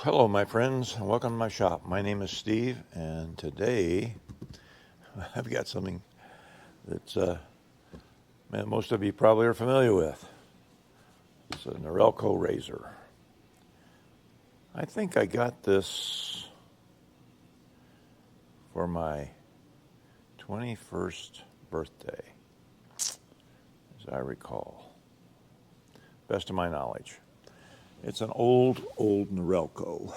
Hello, my friends, and welcome to my shop. My name is Steve, and today I've got something that's most of you probably are familiar with. It's a Norelco Razor. I think I got this for my 21st birthday, as I recall, best of my knowledge. It's an old Norelco.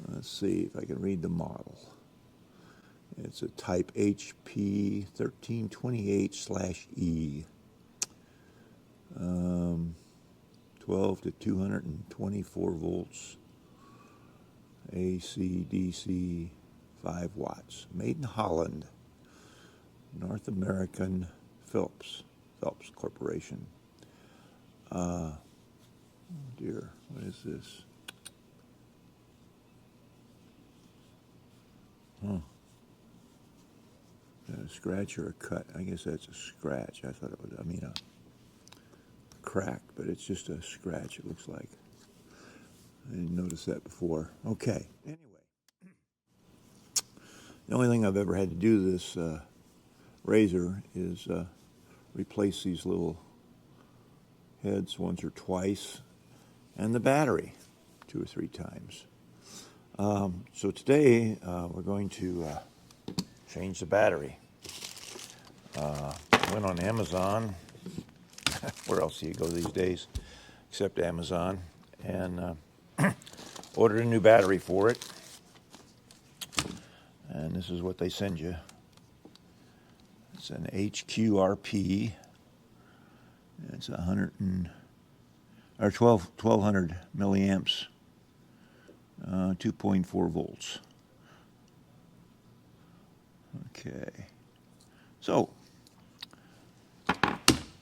Let's see if I can read the model. It's a type HP 1328/E. 12 to 224 volts. AC, DC, 5 watts. Made in Holland. North American Phelps Corporation. Oh dear, what is this? A scratch or a cut? I guess that's a scratch. I thought it was, a crack, but it's just a scratch, it looks like. I didn't notice that before. Okay, anyway. The only thing I've ever had to do to this razor is replace these little heads once or twice, and the battery 2 or 3 times. So today we're going to change the battery. Went on Amazon. Where else do you go these days except Amazon? And ordered a new battery for it. And this is what they send you. It's an HQRP. It's 1200 milliamps, 2.4 volts. Okay. So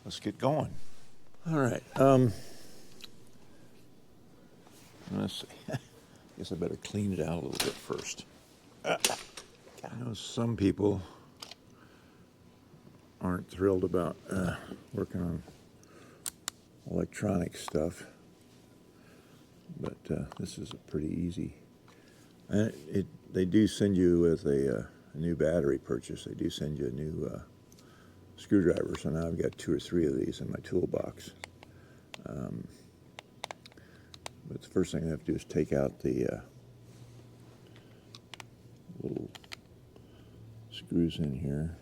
let's get going. All right. Let's see. I guess I better clean it out a little bit first. I know some people aren't thrilled about working on electronic stuff, but this is a pretty easy. They do send you with a new battery purchase. They do send you a new screwdriver. So now I've got 2 or 3 of these in my toolbox. But the first thing I have to do is take out the little screws in here.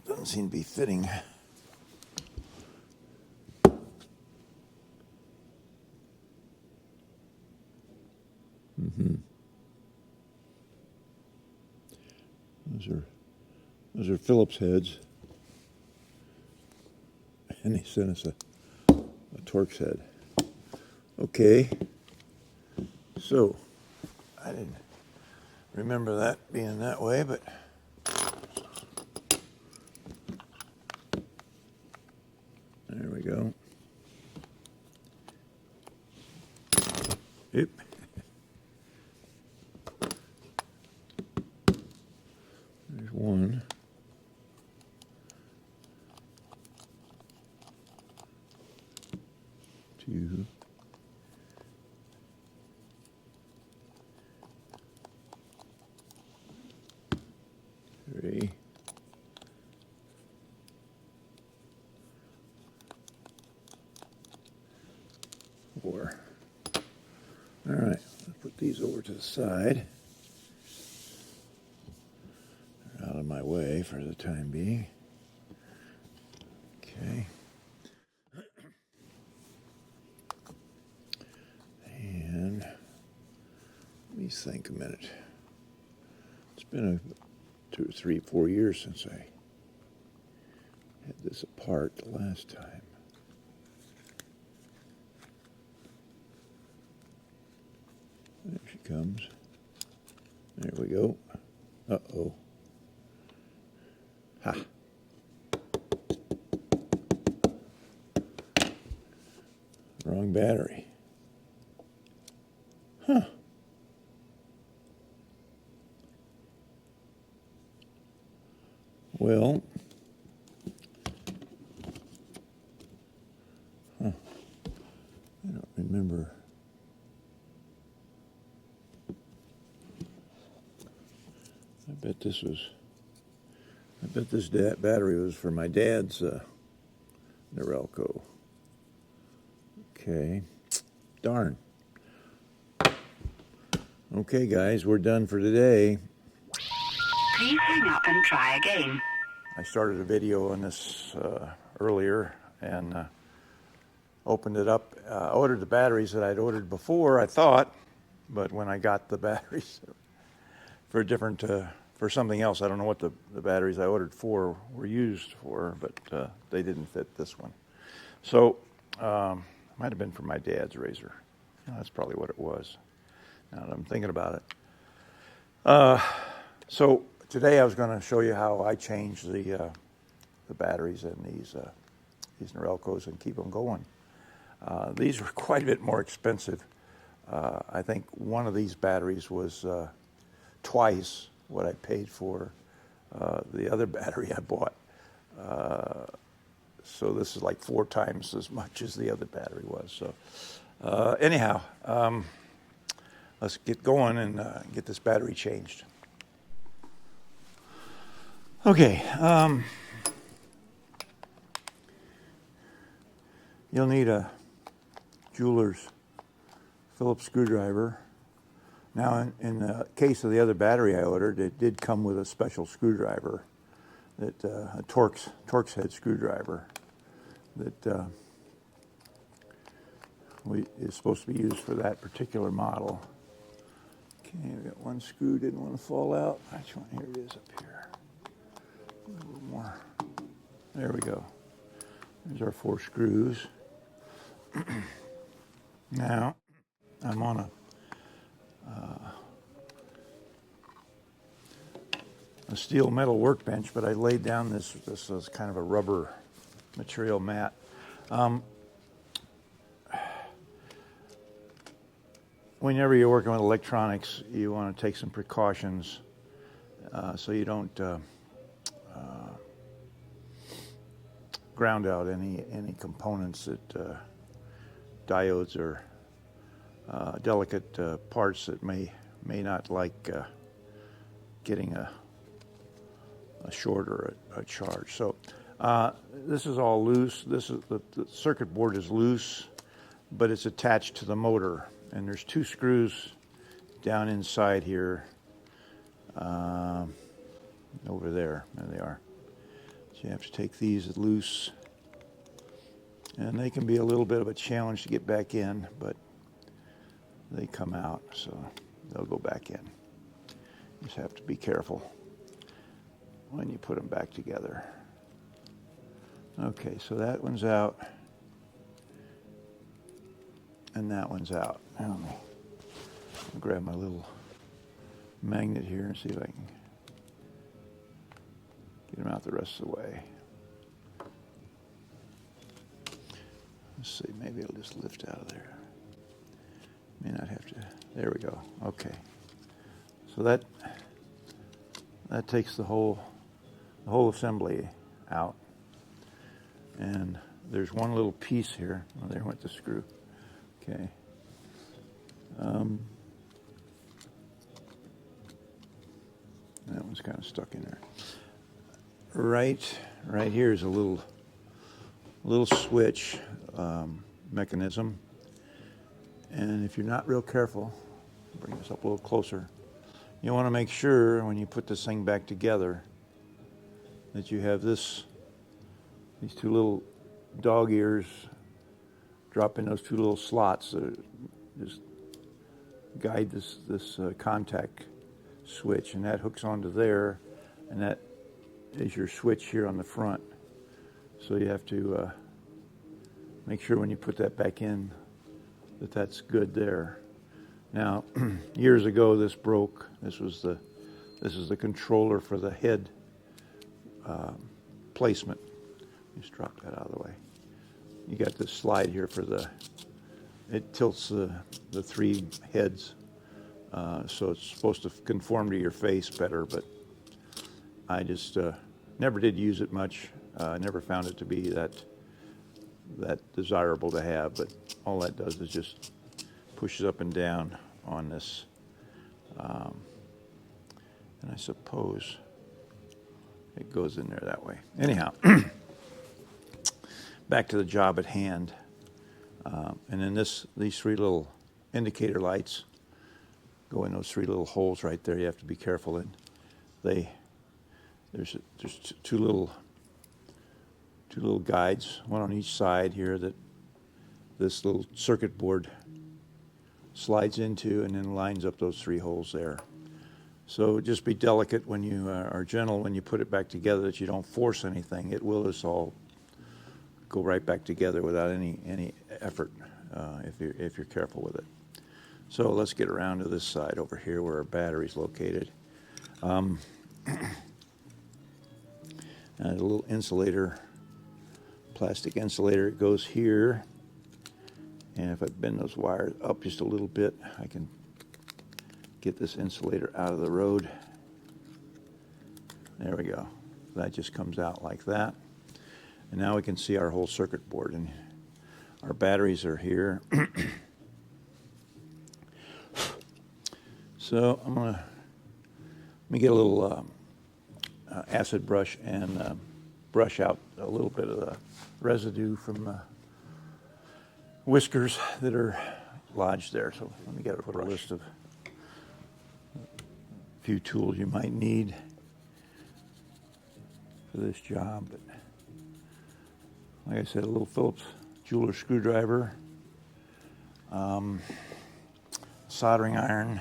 Doesn't seem to be fitting. Those are Phillips heads, and they sent us a Torx head. Okay, so I didn't remember that being that way, but there we go. Yep. There's one. 2. 3. 4. All right, let's put these over to the side. They're out of my way for the time being. Okay. And let me think a minute. It's been 2 or 3, 4 years since I had this apart the last time. There she comes. There we go. Uh-oh. Ha. Wrong battery. Huh. Well, I bet this battery was for my dad's Norelco. Okay, darn. Okay, guys, we're done for today. Please hang up and try again. I started a video on this earlier and opened it up. Ordered the batteries that I'd ordered before, I thought, but when I got the batteries for a different, for something else, I don't know what the batteries I ordered for were used for, but they didn't fit this one. So, might have been for my dad's Razor. That's probably what it was, now that I'm thinking about it. So today I was going to show you how I change the batteries in these Norelcos and keep them going. These were quite a bit more expensive. I think one of these batteries was twice what I paid for the other battery I bought. So this is like 4 times as much as the other battery was. So anyhow, let's get going and get this battery changed. Okay. You'll need a jeweler's Phillips screwdriver. Now, in the case of the other battery I ordered, it did come with a special screwdriver, that a Torx head screwdriver that is supposed to be used for that particular model. Okay, we got one screw didn't want to fall out. Which one? Here it is up here. A little more. There we go. There's our 4 screws. Now, I'm on a steel metal workbench, but I laid down this is kind of a rubber material mat. Whenever you're working with electronics, you want to take some precautions so you don't ground out any components that diodes or delicate parts that may not like getting a short or a charge. So this is all loose. This is the circuit board is loose, but it's attached to the motor, and there's 2 screws down inside here. Over there they are. So you have to take these loose, and they can be a little bit of a challenge to get back in, but they come out, so they'll go back in. You just have to be careful when you put them back together. Okay, so that one's out, and that one's out. Now, I'll grab my little magnet here and see if I can get them out the rest of the way. Let's see, maybe it'll just lift out of there. May not have to. There we go. Okay. So that takes the whole assembly out. And there's one little piece here. Oh, there went the screw. Okay. That one's kind of stuck in there. Right here is a little switch mechanism, and if you're not real careful, bring this up a little closer. You want to make sure when you put this thing back together that you have these 2 little dog ears drop in those 2 little slots that just guide this contact switch, and that hooks onto there, and that is your switch here on the front. So you have to make sure when you put that back in that that's good there. Now, years ago this broke. This is the controller for the head placement. Just drop that out of the way. You got this slide here for it tilts the 3 heads, so it's supposed to conform to your face better, but I just never did use it much. Never found it to be that desirable to have, but all that does is just pushes up and down on this. And I suppose it goes in there that way. Anyhow, back to the job at hand. And then these three little indicator lights go in those three little holes right there. You have to be careful that there's two little guides, one on each side here that this little circuit board slides into and then lines up those three holes there. So just be delicate when you are gentle when you put it back together, that you don't force anything. It will just all go right back together without any effort if you're careful with it. So let's get around to this side over here where our battery's located. And a little insulator, plastic insulator. It goes here. And if I bend those wires up just a little bit, I can get this insulator out of the road. There we go. That just comes out like that. And now we can see our whole circuit board. And our batteries are here. So let me get a little acid brush and brush out a little bit of the residue from whiskers that are lodged there. So let me get a list of a few tools you might need for this job. But like I said, a little Phillips jeweler screwdriver, soldering iron,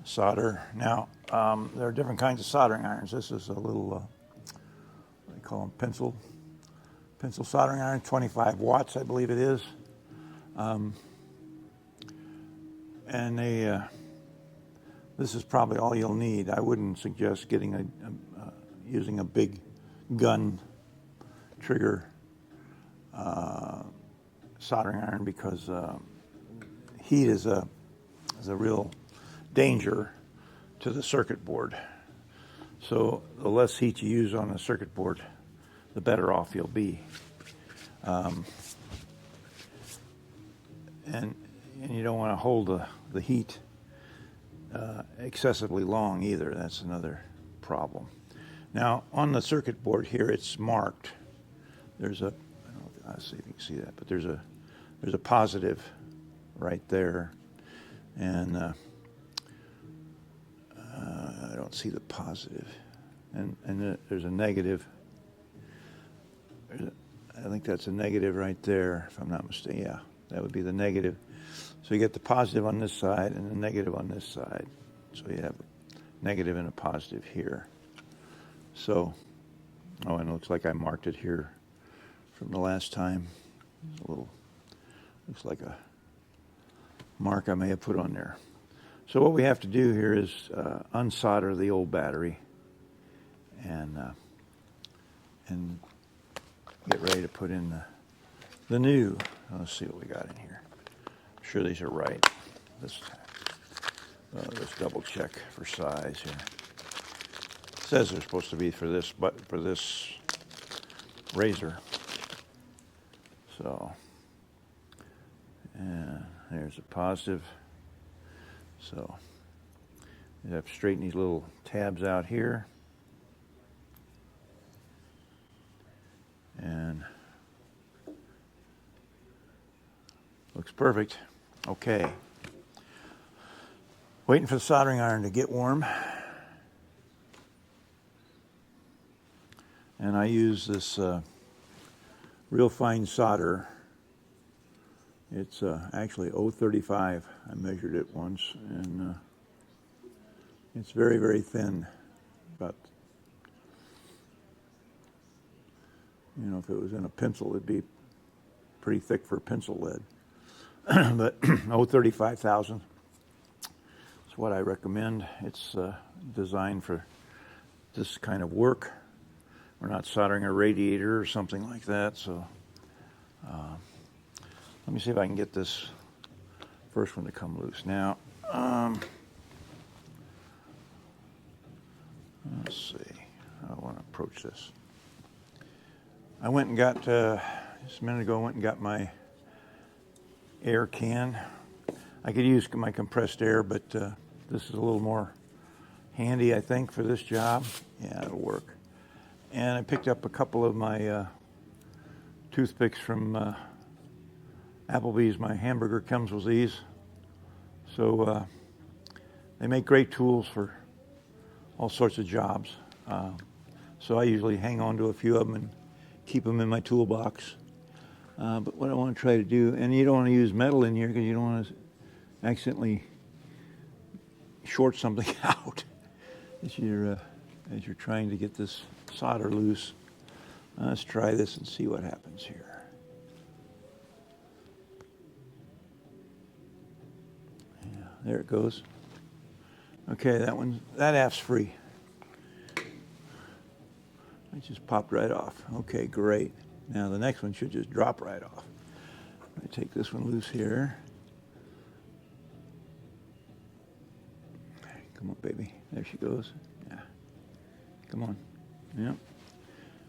solder. Now, there are different kinds of soldering irons. This is a little, what do you call them, pencil soldering iron, 25 watts, I believe it is. And this is probably all you'll need. I wouldn't suggest getting using a big gun trigger soldering iron, because heat is a real danger to the circuit board. So the less heat you use on the circuit board, the better off you'll be. And you don't want to hold the heat excessively long either. That's another problem. Now on the circuit board here, it's marked. There's a, I'll see if you can see that, but there's a positive right there, and I don't see the positive, and there's a negative. I think that's a negative right there, if I'm not mistaken. Yeah, that would be the negative. So you get the positive on this side and the negative on this side. So you have a negative and a positive here. So, oh, and it looks like I marked it here from the last time. It's a little, looks like a mark I may have put on there. So what we have to do here is unsolder the old battery and get ready to put in the new. Let's see what we got in here. I'm sure these are right. Let's double check for size here. It says they're supposed to be for this, but for this Razor. So, and there's a positive. So you have to straighten these little tabs out here. And looks perfect. Okay. Waiting for the soldering iron to get warm. And I use this real fine solder. It's actually 035. I measured it once, and it's very, very thin. About, you know, if it was in a pencil, it'd be pretty thick for pencil lead. But 035 thousandths is what I recommend. It's designed for this kind of work. We're not soldering a radiator or something like that, so let me see if I can get this first one to come loose. Now, let's see how I want to approach this. I went and got, just a minute ago, I went and got my air can. I could use my compressed air, but this is a little more handy, I think, for this job. Yeah, it'll work. and I picked up a couple of my toothpicks from Applebee's. My hamburger comes with these. So they make great tools for all sorts of jobs. So I usually hang on to a few of them and keep them in my toolbox. But what I want to try to do, and you don't want to use metal in here because you don't want to accidentally short something out as you're trying to get this solder loose. Let's try this and see what happens here. Yeah, there it goes. Okay, that app's free. It just popped right off. Okay, great. Now the next one should just drop right off. I take this one loose here. Come on, baby. There she goes. Yeah. Come on. Yep.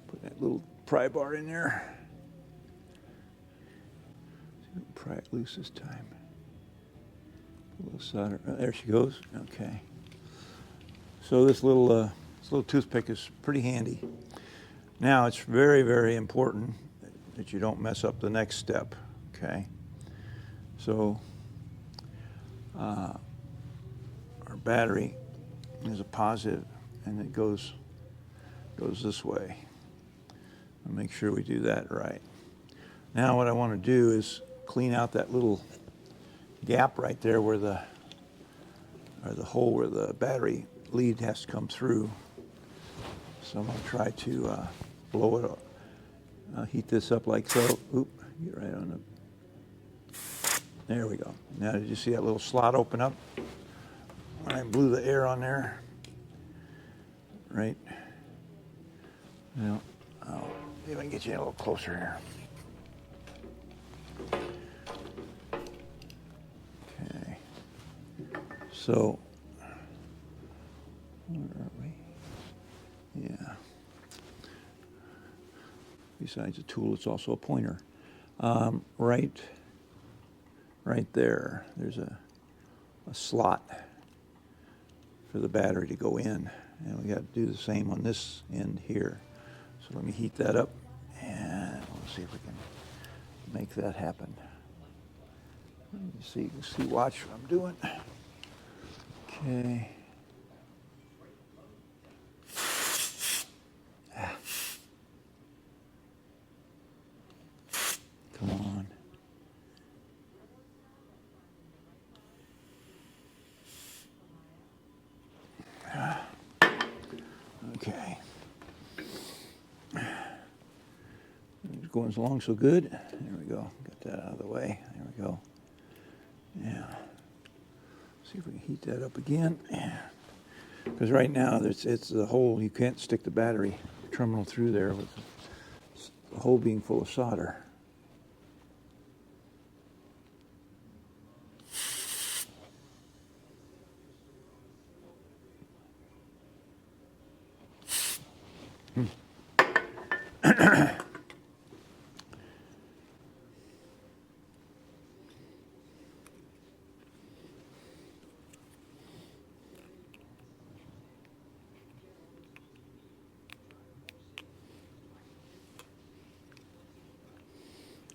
Put that little pry bar in there. See if we can pry it loose this time. Put a little solder. Oh, there she goes. Okay. So this little toothpick is pretty handy. Now it's very, very important that you don't mess up the next step. Okay. So our battery is a positive, and it goes this way. I'll make sure we do that right. Now what I want to do is clean out that little gap right there where the hole where the battery lead has to come through. So I'm going to try to blow it up. Heat this up like so. Oop, get right on the. There we go. Now did you see that little slot open up? When I blew the air on there. Right. Now, see if I can get you a little closer here. Okay. So, where are we? Yeah. Besides a tool, it's also a pointer. Right there, there's a slot for the battery to go in. And we got to do the same on this end here. So let me heat that up, and we'll see if we can make that happen. You can see, watch what I'm doing. Okay. Come on. Okay. It's going along so good. There we go. Got that out of the way. There we go. Yeah. See if we can heat that up again. Because right now it's the hole. You can't stick the battery terminal through there with the hole being full of solder.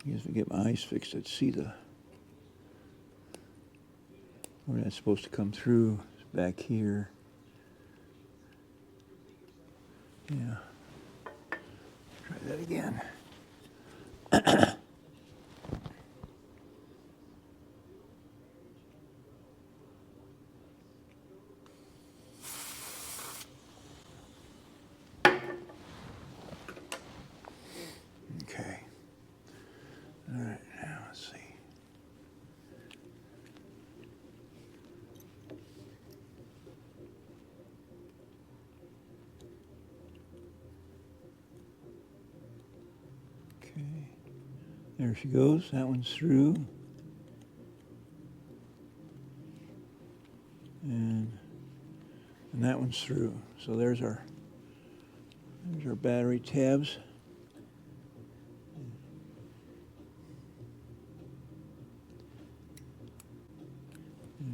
I guess if I get my eyes fixed, I'd see where that's supposed to come through. It's back here. Yeah. Try that again. Okay. All right, now let's see. Okay. There she goes. That one's through. And that one's through. So there's our battery tabs.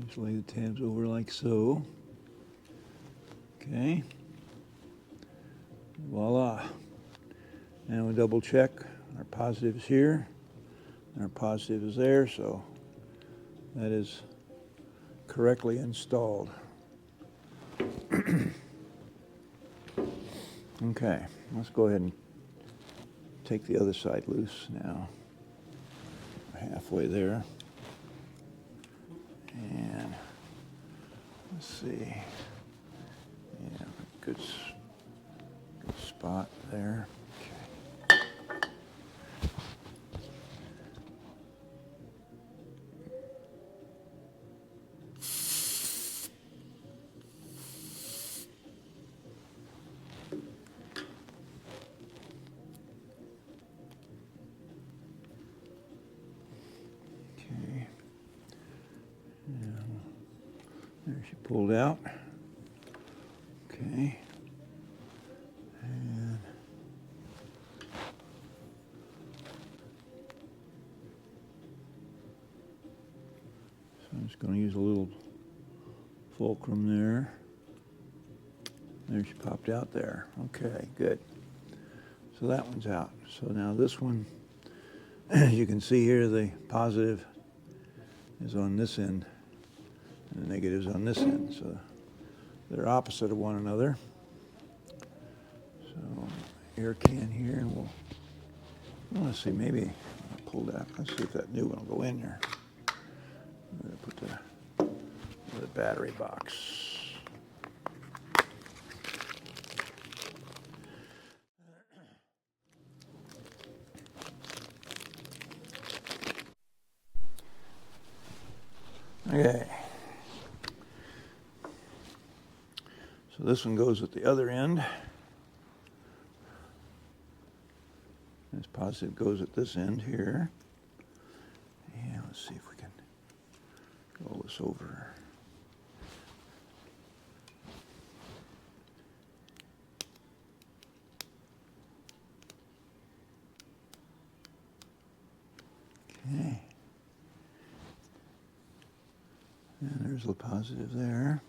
Just lay the tabs over like so. Okay. Voila. And we double check. Our positive is here. And our positive is there, so that is correctly installed. Okay, let's go ahead and take the other side loose now. We're halfway there. And let's see. Yeah, good spot there. Okay. Okay. And there she pulled out. Okay. And so I'm just going to use a little fulcrum there. There she popped out there. Okay, good. So that one's out. So now this one, as you can see here, the positive is on this end and the negative is on this end. So they're opposite of one another. So air can here, and we'll let's see, maybe I'll pull that. Let's see if that new one will go in there. I'm going to put the battery box. Okay. So this one goes at the other end. This positive goes at this end here. And let's see if we can roll this over. Okay. And there's the positive there.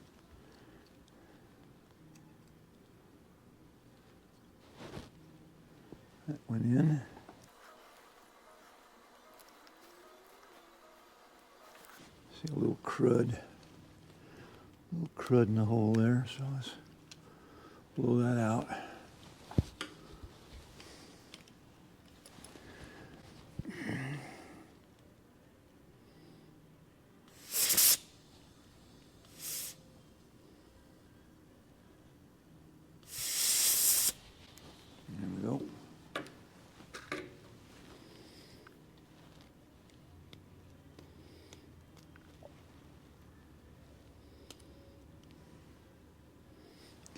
That went in. See a little crud in the hole there, so let's blow that out. There we go.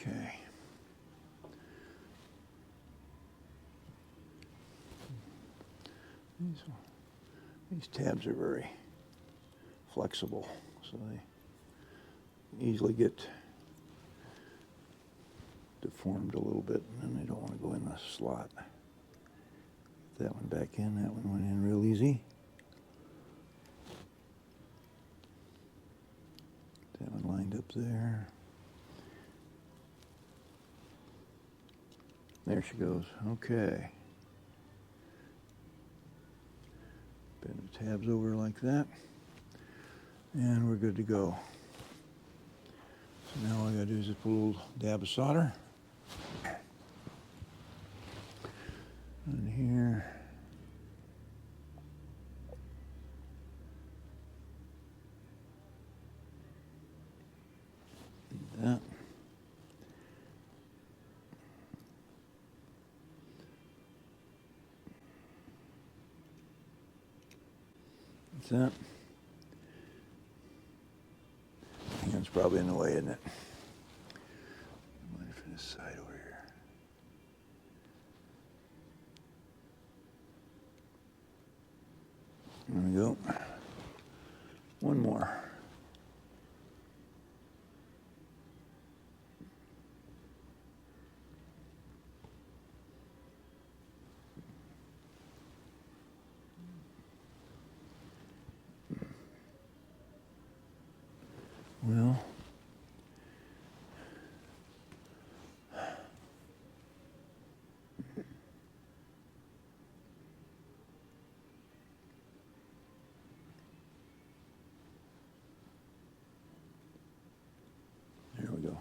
Okay. These tabs are very flexible, so they easily get deformed a little bit, and then they don't want to go in the slot. Get that one back in. That one went in real easy. That one lined up there. There she goes. Okay. Bend the tabs over like that. And we're good to go. So now all I gotta do is just put a little dab of solder. And here. Like that. That's that. Hand's probably in the way, isn't it? Wait for this side over here. There we go. One more. Well, There we go.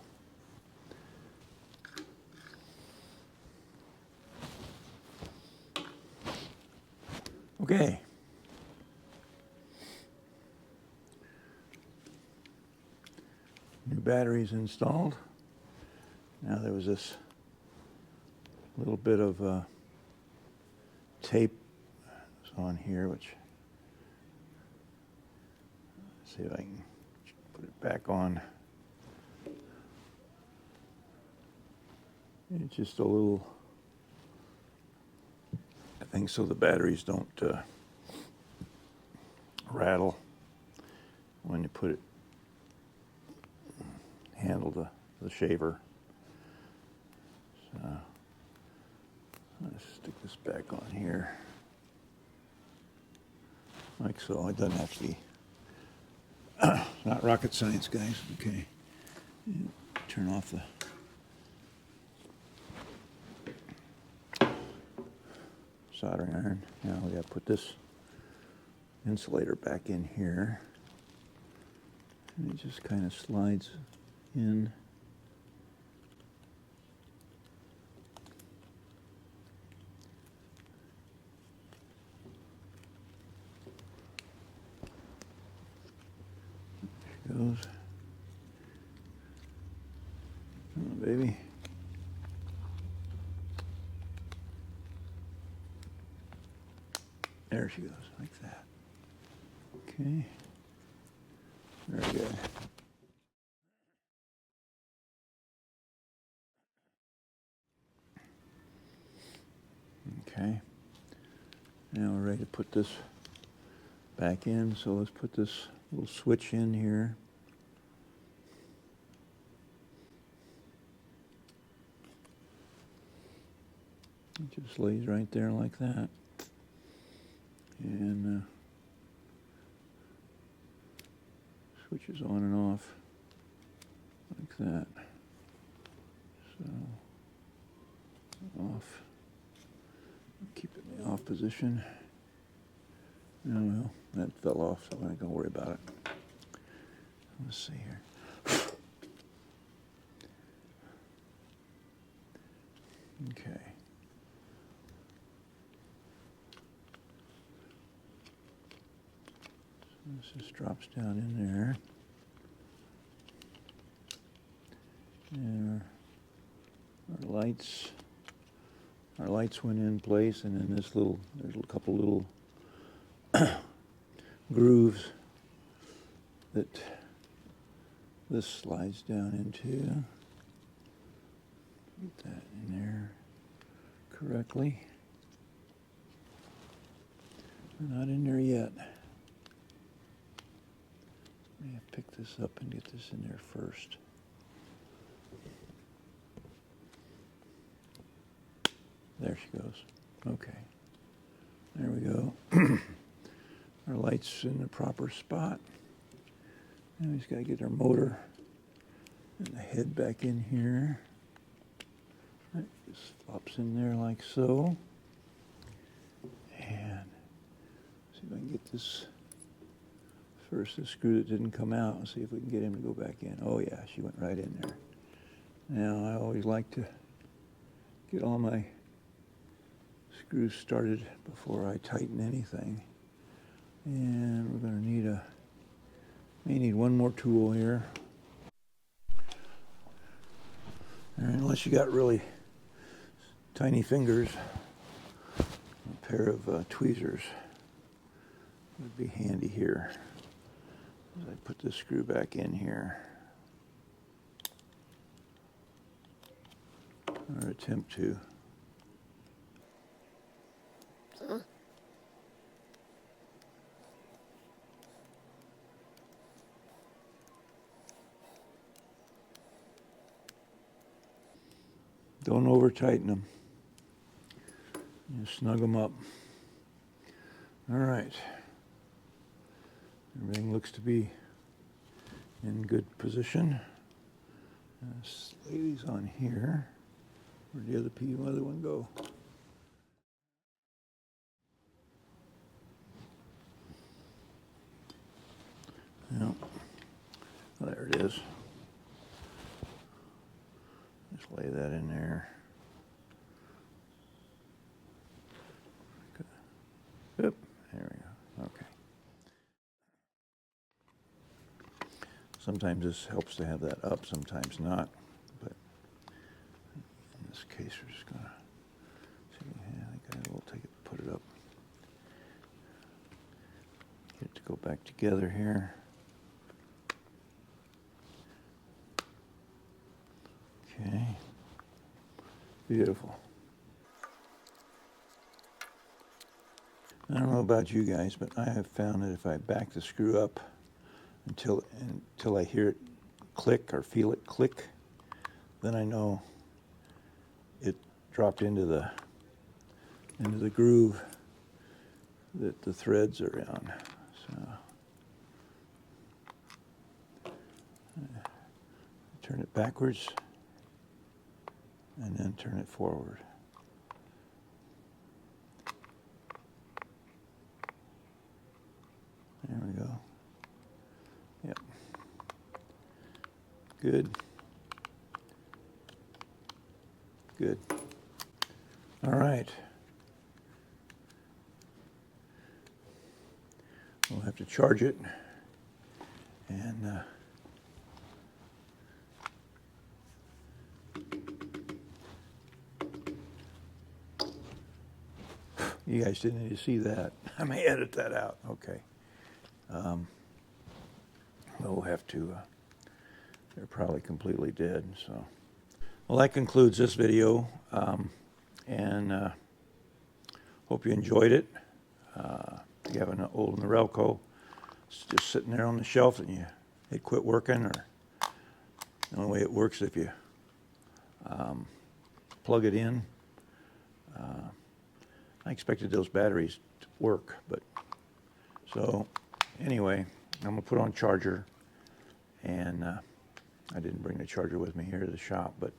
Okay. New batteries installed. Now there was this little bit of tape on here, which, let's see if I can put it back on. It's just a little thing so the batteries don't rattle when you put it, handle the shaver. So let's stick this back on here. Like so. It doesn't have to be, not rocket science, guys. Okay. Turn off the soldering iron. Now we got to put this insulator back in here. And it just kind of slides in. There she goes. Come on, baby. There she goes, like that. Okay. Very good. Okay. Now we're ready to put this back in. So let's put this little switch in here. It just lays right there like that. And switches on and off like that. So off. Keep it in the off position. Oh well, that fell off, so I'm not going to worry about it. Let's see here. Okay. So this just drops down in there. And our lights went in place, and then this little, there's a couple little grooves that this slides down into. Get that in there correctly. We're not in there yet. May have to pick this up and get this in there first. There she goes. Okay. There we go. Our light's in the proper spot. Now we just got to get our motor and the head back in here. Right, just flops in there like so. And see if I can get this first, the screw that didn't come out, and see if we can get him to go back in. Oh yeah, she went right in there. Now I always like to get all my screws started before I tighten anything. And we're going to need may need one more tool here. And unless you got really tiny fingers, a pair of tweezers would be handy here. As I put this screw back in here, or attempt to. Don't over tighten them. Just snug them up. All right. Everything looks to be in good position. Let's lay these on here. Where'd the other one go? Sometimes this helps to have that up, sometimes not. But in this case, we're just going to see. Yeah, I think I will take it, put it up. Get it to go back together here. Okay. Beautiful. I don't know about you guys, but I have found that if I back the screw up until I hear it click or feel it click, then I know it dropped into the groove that the threads are in. So turn it backwards and then turn it forward. There we go. Yep. Good. Good. All right. We'll have to charge it. And you guys didn't need to see that. I may edit that out. Okay. We'll have to, they're probably completely dead. So, well, that concludes this video, and hope you enjoyed it. If you have an old Norelco, it's just sitting there on the shelf and it quit working, or the only way it works is if you plug it in. I expected those batteries to work, but so anyway, I'm gonna put on charger, and I didn't bring the charger with me here to the shop, but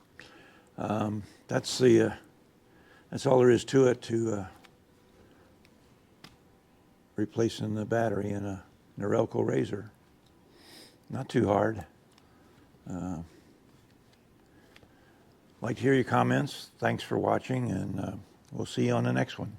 that's all there is to it, to replacing the battery in a Norelco Razor. Not too hard. Like to hear your comments. Thanks for watching, and we'll see you on the next one.